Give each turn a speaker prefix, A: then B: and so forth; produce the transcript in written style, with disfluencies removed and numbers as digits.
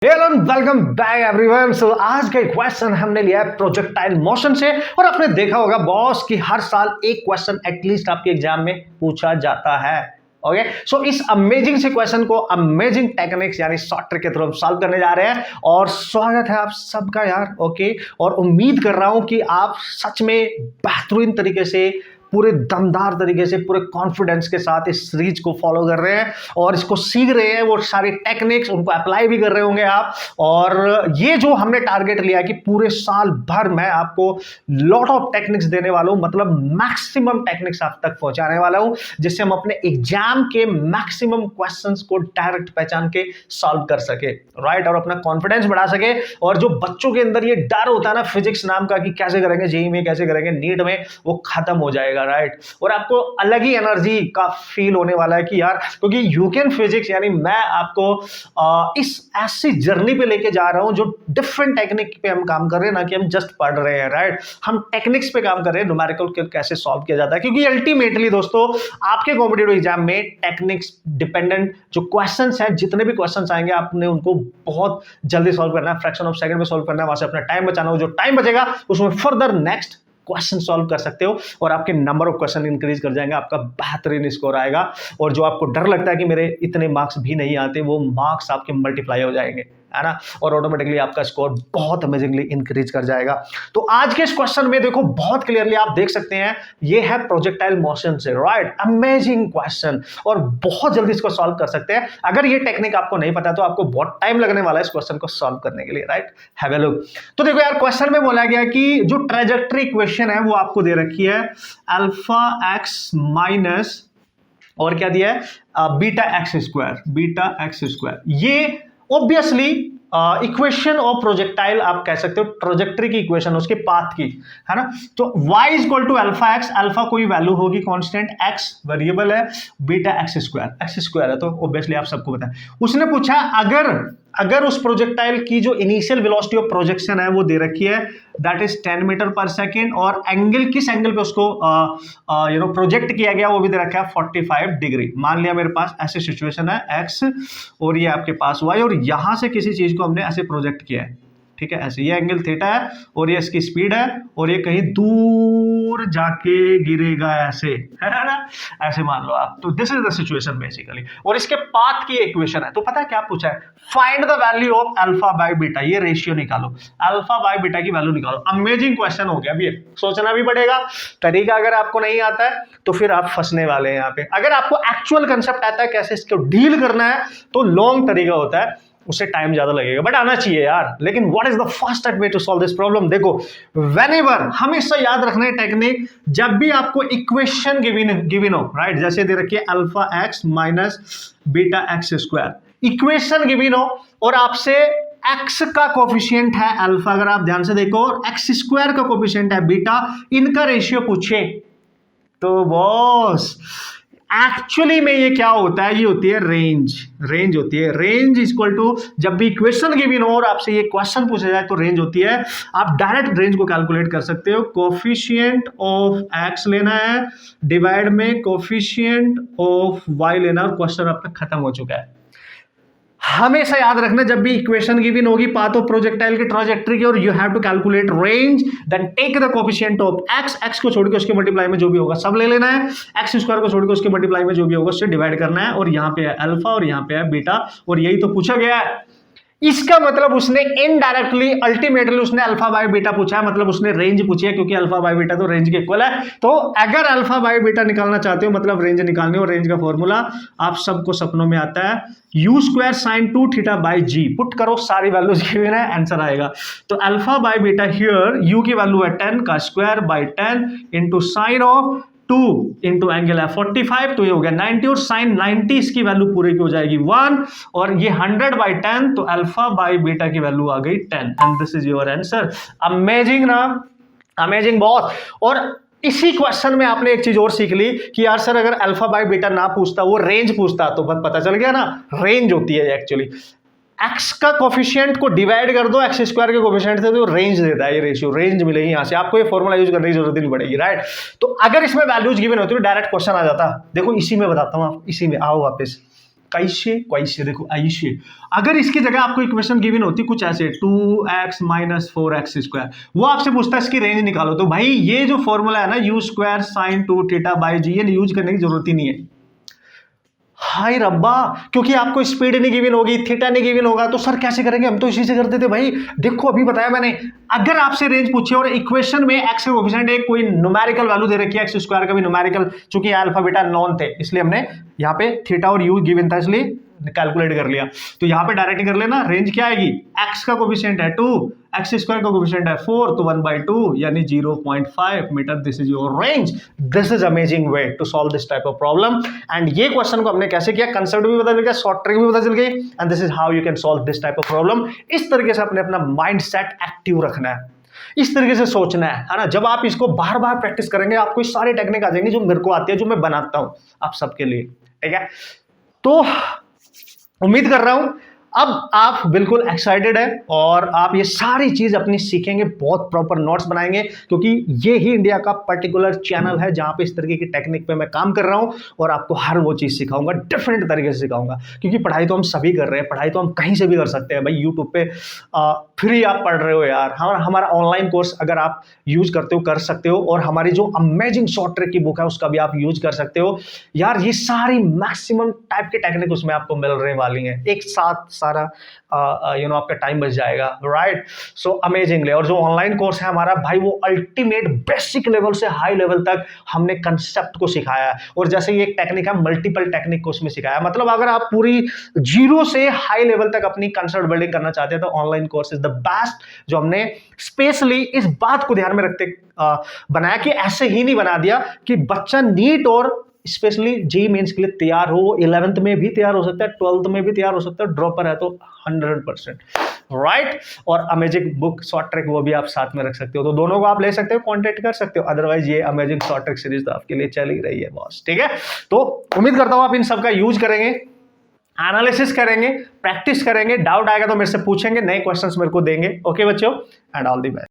A: Hello welcome back everyone. So आज का question हमने लिया है प्रोजेक्टाइल मोशन से, और आपने देखा होगा बॉस कि हर साल एक क्वेश्चन एटलीस्ट आपके एग्जाम में पूछा जाता है। ओके, सो इस अमेजिंग से क्वेश्चन को अमेजिंग टेक्निक्स यानी शॉर्ट ट्रिक के थ्रू हम सॉल्व करने जा रहे हैं, और स्वागत है आप सबका यार। ओके, और उम्मीद कर रहा हूं कि आप सच में बेहतरीन तरीके से, पूरे दमदार तरीके से, पूरे कॉन्फिडेंस के साथ इस सीरीज को फॉलो कर रहे हैं और इसको सीख रहे हैं। वो सारी टेक्निक्स उनको अप्लाई भी कर रहे होंगे आप। और ये जो हमने टारगेट लिया कि पूरे साल भर मैं आपको लॉट ऑफ टेक्निक्स देने वाला हूं, मतलब मैक्सिमम टेक्निक्स आप तक पहुंचाने वाला हूं, जिससे हम अपने एग्जाम के मैक्सिमम क्वेश्चंस को डायरेक्ट पहचान के सॉल्व कर सके, राइट, और अपना कॉन्फिडेंस बढ़ा सके। और जो बच्चों के अंदर ये डर होता है ना फिजिक्स नाम का कि कैसे करेंगे जेईई में, कैसे करेंगे नीट में, वो खत्म हो जाएगा, राइट। और आपको अलग ही एनर्जी का फील होने वाला है कि यार, क्योंकि यू कैन फिजिक्स यानी मैं आपको इस ऐसी जर्नी पे लेके जा रहा हूं जो डिफरेंट टेक्निक पे हम काम कर रहे हैं, ना कि हम जस्ट पढ़ रहे हैं, राइट। हम टेक्निक्स पे काम कर रहे हैं, न्यूमेरिकल कैसे सॉल्व किया जाता है, क्योंकि अल्टीमेटली दोस्तों आपके कॉम्पिटिटिव एग्जाम में टेक्निक्स डिपेंडेंट जो क्वेश्चंस हैं, जितने भी क्वेश्चंस आएंगे आपने उनको बहुत जल्दी सॉल्व करना है, फ्रैक्शन ऑफ सेकंड में सॉल्व करना है, वहां से अपना टाइम बचाना हो। जो टाइम बचेगा उसमें फर्दर नेक्स्ट क्वेश्चन सॉल्व कर सकते हो और आपके नंबर ऑफ क्वेश्चन इंक्रीज कर जाएंगे, आपका बेहतरीन स्कोर आएगा। और जो आपको डर लगता है कि मेरे इतने मार्क्स भी नहीं आते, वो मार्क्स आपके मल्टीप्लाई हो जाएंगे, है ना, और ऑटोमेटिकली आपका स्कोर बहुत अमेजिंगली इंक्रीज कर जाएगा। तो आज के इस क्वेश्चन में देखो बहुत क्लियरली आप देख सकते हैं, ये है प्रोजेक्टाइल मोशन से, राइट। अमेजिंग क्वेश्चन, और बहुत जल्दी इसको सॉल्व कर सकते हैं। अगर ये टेक्निक आपको नहीं पता तो आपको बहुत टाइम लगने वाला है इस क्वेश्चन को सॉल्व करने के लिए, राइट। Have a look. तो देखो यार, क्वेश्चन में बोला गया कि जो ट्रेजेक्ट्री इक्वेशन है वो आपको दे रखी है अल्फा एक्स माइनस, और क्या दिया है, बीटा एक्स स्क्वायर। ये ऑब्वियसली इक्वेशन ऑफ प्रोजेक्टाइल आप कह सकते हो, ट्रोजेक्ट्री की इक्वेशन, उसके पाथ की, है ना। तो y equal to alpha x, alpha कोई वैल्यू होगी कांस्टेंट, x वेरिएबल है, बीटा एक्स स्क्वायर है, तो ऑब्वियसली आप सबको पता है। उसने पूछा अगर उस प्रोजेक्टाइल की जो इनिशियल वेलोसिटी ऑफ प्रोजेक्शन है वो दे रखी है, दैट इज 10 मीटर पर सेकेंड, और एंगल किस एंगल पे उसको प्रोजेक्ट किया गया वो भी दे रखा है 45 डिग्री। मान लिया मेरे पास ऐसी सिचुएशन है x और ये आपके पास y, और यहां से किसी चीज को हमने ऐसे प्रोजेक्ट किया है, ठीक है, ऐसे। ये एंगल थीटा है और ये इसकी स्पीड है, और ये कहीं दूर जाके गिरेगा ऐसे, है ना, ऐसे मान लो आप। तो this is the situation basically, और इसके पाथ की इक्वेशन है। तो पता है क्या पूछा है, find the value of alpha by beta, ये रेशियो निकालो, अल्फा बाय बीटा की वैल्यू निकालो। अमेजिंग क्वेश्चन हो गया। अभी सोचना भी पड़ेगा, तरीका अगर आपको नहीं आता है तो फिर आप फंसने वाले हैं यहाँ पे। अगर आपको एक्चुअल कंसेप्ट आता है कैसे इसको डील करना है तो लॉन्ग तरीका होता है, उससे टाइम ज्यादा लगेगा, बट आना चाहिए यार। लेकिन what is the fastest way to solve this problem? देखो, व्हेनेवर, हमेशा याद रखना है टेक्निक, जब भी आपको इक्वेशन गिवन हो, राइट, जैसे दे रखिए alpha x minus beta x square, equation given हो और आपसे x का कोफिशिएंट है अल्फा, अगर आप ध्यान से देखो, और एक्स स्क्वायर का कोफिशिएंट है बीटा, इनका रेशियो पूछे, तो बॉस एक्चुअली में ये क्या होता है, ये होती है रेंज होती है। रेंज इक्वल टू, जब भी इक्वेशन गिवन हो और आपसे ये क्वेश्चन पूछा जाए तो रेंज होती है। आप डायरेक्ट रेंज को कैलकुलेट कर सकते हो, कोफिशिएंट ऑफ x लेना है डिवाइड में कोफिशिएंट ऑफ y लेना, और क्वेश्चन आपका खत्म हो चुका है। हमेशा याद रखना, जब भी इक्वेशन गिवन होगी पाथ ऑफ प्रोजेक्टाइल की, ट्रैजेक्टरी की, और you have to calculate range, then take the coefficient of x को छोड़ के उसके मल्टीप्लाई में जो भी होगा सब ले लेना है, एक्स स्क्वायर को छोड़ के उसके मल्टीप्लाई में जो भी होगा उससे डिवाइड करना है, और यहाँ पे है अल्फा और यहाँ पे है बीटा, और यही तो पूछा गया है। इसका मतलब उसने इनडायरेक्टली अल्टीमेटली उसने अल्फा बाय बीटा पूछा है, मतलब उसने रेंज पूछी है, क्योंकि अल्फा बाय बीटा तो रेंज के इक्वल है। तो अगर अल्फा बाय बीटा निकालना चाहते हो, मतलब रेंज निकालनी हो, रेंज का फॉर्मूला आप सबको सपनों में आता है, u square sine 2 theta by g, put करो, सारी वैल्यूज गिवन है, आंसर आएगा। तो alpha by beta here, u की वैल्यू है 10 का square by 10 into sine of 2 into angle है 45, तो ये हो गया 90, और साइन 90 इसकी वैल्यू पूरी की हो जाएगी 1, और ये 100 बाई 10, तो अल्फा बाई बीटा की वैल्यू आ गई 10, and this is your answer. Amazing ना, अमेजिंग बहुत। और इसी क्वेश्चन में आपने एक चीज और सीख ली कि यार सर, अगर अल्फा बाई बीटा ना पूछता, वो रेंज पूछता, तो पता चल गया ना, रेंज होती है एक्चुअली। x का कोफिशिएंट को डिवाइड कर दो एक्स स्क्वायर के कोफिशिएंट से, तो रेंज देता है, ये रेशियो रेंज मिलेगी, यहां से आपको ये फॉर्मूला यूज करने की जरूरत नहीं पड़ेगी, राइट। तो अगर इसमें वैल्यूज गिवन होती तो डायरेक्ट क्वेश्चन आ जाता। देखो इसी में बताता हूं, आप इसी में आओ वापस, कैसे कैसे देखो ऐसे, अगर इसकी जगह आपको इक्वेशन गिवन होती कुछ ऐसे 2x माइनस 4x², वो आपसे पूछता है इसकी रेंज निकालो, तो भाई ये जो फॉर्मूला है ना u² sin 2θ बाई जी, ये यूज करने की जरूरत ही नहीं है। हाय रब्बा, क्योंकि आपको स्पीड नहीं गिवन होगी, थीटा नहीं गिवन होगा, तो सर कैसे करेंगे, हम तो इसी से करते थे भाई। देखो अभी बताया मैंने, अगर आपसे रेंज पूछे और इक्वेशन में एक्स का कोएफिशिएंट एक कोई न्यूमेरिकल वैल्यू दे रखी है, x² का भी न्यूमेरिकल, चूंकि अल्फा बीटा नॉन थे इसलिए हमने यहाँ पे थीटा और यू गिवन था इसलिए कैलकुलेट कर लिया, तो यहाँ पे डायरेक्ट कर लेना। रेंज क्या आएगी, x का कोएफिशिएंट है 2, x² का कोएफिशिएंट है 4, तो 1/2 यानी 0.5 metre. This is your range. This is amazing way to solve this type of problem. And ये क्वेश्चन को हमने कैसे किया, कंसेप्ट भी पता चल गया, शॉर्ट ट्रिक भी पता चल गई, and this is how you can solve this type of problem. इस तरीके से अपने अपना माइंड सेट एक्टिव रखना है, इस तरीके से सोचना है ना। जब आप इसको बार बार प्रैक्टिस करेंगे, आपको सारी टेक्निक आ जाएंगी जो मेरे को आती है, जो मैं बनाता हूं आप सबके लिए, ठीक है। तो उम्मीद कर रहा हूं अब आप बिल्कुल एक्साइटेड है और आप ये सारी चीज अपनी सीखेंगे, बहुत प्रॉपर नोट्स बनाएंगे, क्योंकि ये ही इंडिया का पर्टिकुलर चैनल है जहां पे इस तरीके की टेक्निक पे मैं काम कर रहा हूं और आपको हर वो चीज सिखाऊंगा, डिफरेंट तरीके से सिखाऊंगा। क्योंकि पढ़ाई तो हम सभी कर रहे हैं, पढ़ाई तो हम कहीं से भी कर सकते हैं भाई, यूट्यूब पे फ्री आप पढ़ रहे हो यार। हमारा ऑनलाइन कोर्स अगर आप यूज करते हो कर सकते हो, और हमारी जो अमेजिंग शॉर्ट ट्रिक की बुक है उसका भी आप यूज कर सकते हो यार। ये सारी मैक्सिमम टाइप की टेक्निक उसमें आपको मिल रही वाली है, एक साथ सारा आपका टाइम बच जाएगा, राइट। सो अमेजिंगली, और जो ऑनलाइन कोर्स है हमारा भाई, वो अल्टीमेट बेसिक लेवल से हाई लेवल तक हमने कंसेप्ट को सिखाया है। और जैसे ये एक टेक्निक है, मल्टीपल टेक्निक को उसमें सिखाया है। मतलब अगर आप पूरी जीरो से हाई लेवल तक अपनी कंसेप्ट बिल्डिंग करना चाहते हैं तो online course is the best, जो हमने स्पेशली इस बात को ध्यान में रखते बनाया कि ऐसे ही नहीं बना दिया कि बच्चा नीट और स्पेशली जेईई मेंस के लिए तैयार हो। 11th में भी तैयार हो सकता है, 12th में भी तैयार हो सकता है, ड्रॉपर है तो 100%, राइट। और अमेजिंग बुक शॉर्ट ट्रिक वो भी आप साथ में रख सकते हो, तो दोनों को आप ले सकते हो, कॉन्टेक्ट कर सकते हो। अदरवाइज ये अमेजिंग शॉर्ट ट्रिक सीरीज तो आपके लिए चल ही रही है बॉस, ठीक है। तो उम्मीद करता हूं आप इन सबका यूज करेंगे, एनालिसिस करेंगे, प्रैक्टिस करेंगे, डाउट आएगा तो मेरे से पूछेंगे, नए क्वेश्चंस मेरे को देंगे। ओके बच्चों, एंड ऑल द बेस्ट।